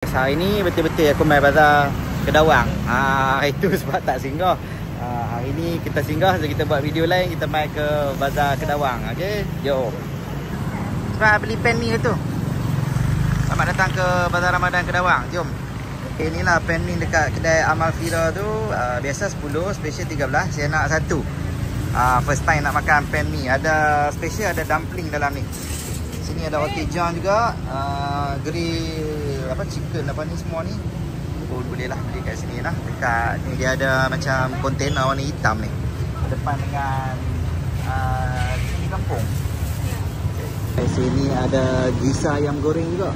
Hari ni betul-betul aku main bazar Kedawang. Itu sebab tak singgah. Hari ni kita singgah, so kita buat video lain, kita main ke bazar Kedawang. Okey, jom. Sebab beli pen ni tu. Selamat datang ke bazar Ramadan Kedawang. Jom. Okay, inilah pen ni dekat kedai Amal Fira tu. Biasa 10, special 13. Saya nak satu. First time nak makan pen ni. Ada special, ada dumpling dalam ni. Sini ada roti john juga, grill apa chicken apa ni semua ni. Boleh lah beli kat sini lah. Dekat ni dia ada macam kontainer warna hitam ni. Depan dengan sini kampung. Kat sini ada gisa ayam goreng juga.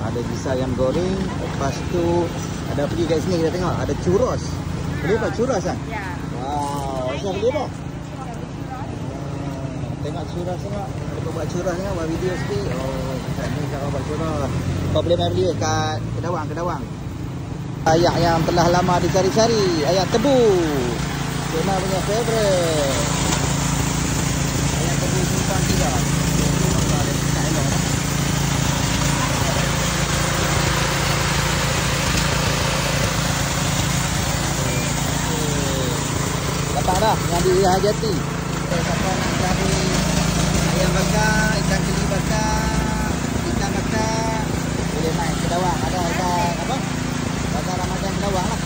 Ada gisa ayam goreng. Lepas tu ada pergi kat sini kita tengok ada churros. Boleh buat churros kan? Ya. Wow, saya boleh tak? Tengok churros tengok. Kita buat churros tengok, buat video sikit. Oh, kat ni cara buat churros. Kau boleh main beli kat Kedawang. Ayak yang telah lama dicari-cari, ayak tebu. Kena punya favorite. Ayak tebu simpang 3. Dapat dah yang di Hajati. Siapa nak cari ayam bakar, ikan keli bakar, ikan bakar, boleh main Kedawang. Ada apa? Bazar Ramadan Kedawang lah.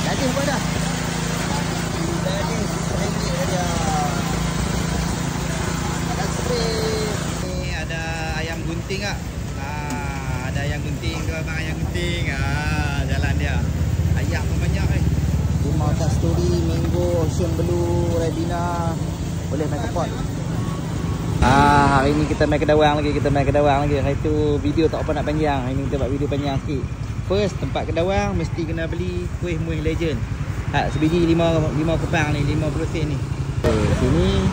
Daging pun ada. Daging RM1 saja. Ada strip. Ni ada ayam gunting tak? Ada ayam gunting tu abang, ayam gunting. Jalan dia. Ayam pun banyak ni. Limau kasturi, mango, ocean blue, ribena. Boleh main support. Hari ni kita main Kedawang lagi. Hari tu video tak apa nak panjang. Hari ni kita buat video panjang sikit. First tempat Kedawang mesti kena beli kuih muih legend. Sebiji 5 kupang ni, 50 sen ni. Sini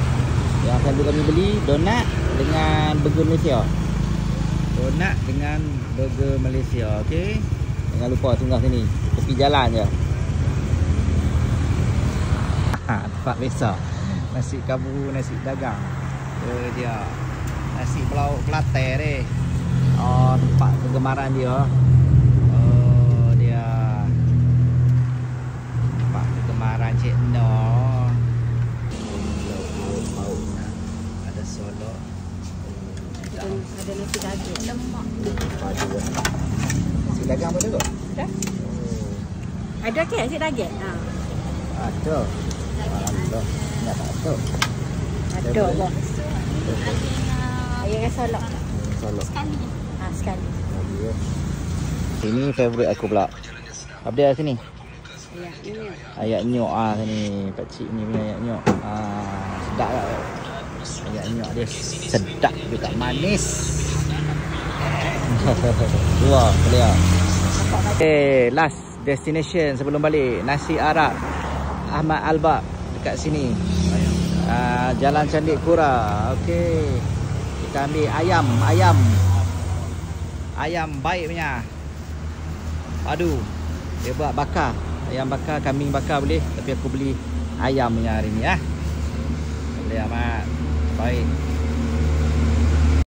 yang akan kami beli donat dengan burger Malaysia. Donat dengan burger Malaysia, okey. Jangan lupa singgah sini. Tepi jalan je. Tempat biasa. Nasi kabu, nasi dagang. Dia nasi pelauk Kelantan ni. Tempat kegemaran dia. Dia tempat kegemaran Cik No. Ada solok. Ada nasi daging lemak. Nasi dagang apa tu? Ada. Ada ke nasi daging? Ada. Alhamdulillah. Tak tahu. Ada apa? Ayam solok. Sekali. Sekali. Ini favourite aku pula. Apa dia sini? Ayak nyok. Sini pak cik ni punya ayak nyok. Sedap tak? Ayak nyok dia sedap juga, manis. Dua boleh ah. Last destination sebelum balik, nasi Arab Ahmad Albab dekat sini. Jalan Candik Kura. Okey. Kita ambil ayam baik punya. Padu. Dia buat bakar. Ayam bakar, kambing bakar boleh, tapi aku beli ayam punya hari ni Boleh amat. Baik.